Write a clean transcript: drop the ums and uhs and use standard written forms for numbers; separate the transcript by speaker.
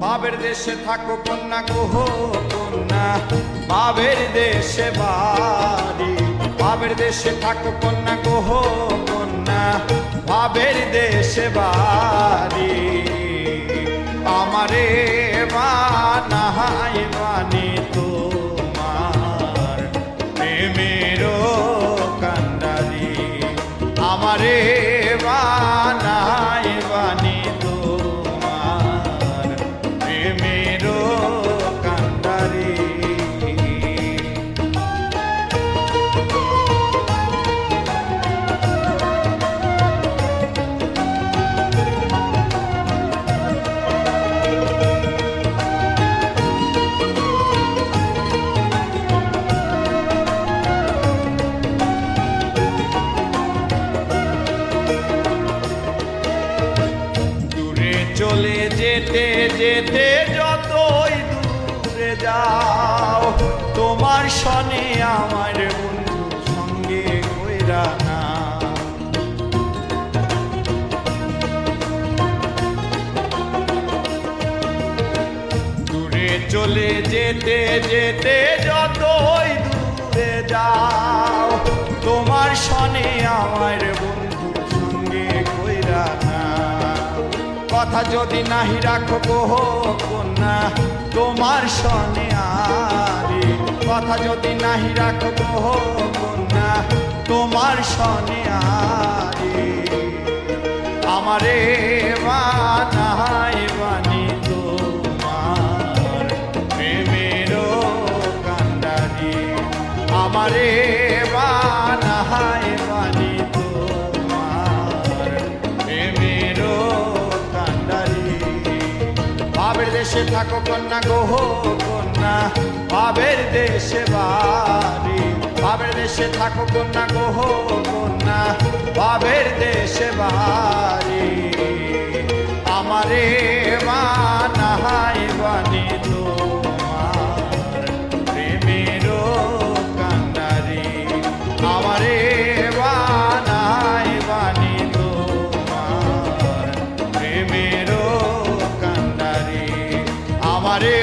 Speaker 1: বাবের দেশে থাকো কন্যা গো কন্যা, বাবের দেশে বাড়ি। বাবের দেশে থাকো কন্যা গো কন্যা, বাবের দেশে বাড়ি। আমারে বানাই বানি তোমার প্রেমেরও কান্ডারি। আমারে বানাই বানি তোমার প্রেমেরও কান্ডারি। চলে যেতে যেতে যতই দূরে যাও, তোমার সনে আমার বন্ধু সঙ্গে কইরা না। দূরে চলে যেতে যেতে যতই দূরে যাও, তোমার সনে আমার বন্ধু সঙ্গে কইরা না। কথা যদি নাহি রাখো গো কন্যা তোমার সনে আরে, কথা যদি নাহি রাখো গো কন্যা তোমার সনে আরে। আমারে বানাই বানি তোমার প্রেমেরও কান্ডারি। আমারে বানাই বানি তোমার প্রেমেরও কান্ডারি। বাবের দেশে থাকো কন্যা গো কন্যা, বাবের দেশে বাড়ি। বাবের দেশে থাকো কন্যা গো কন্যা, বাবের দেশে বাড়ি। আমারে বানাই বানি তোমার প্রেমেরও কান্ডারি। আমারে বানাই বানি তোমার প্রেমেরও কান্ডারি। আমারে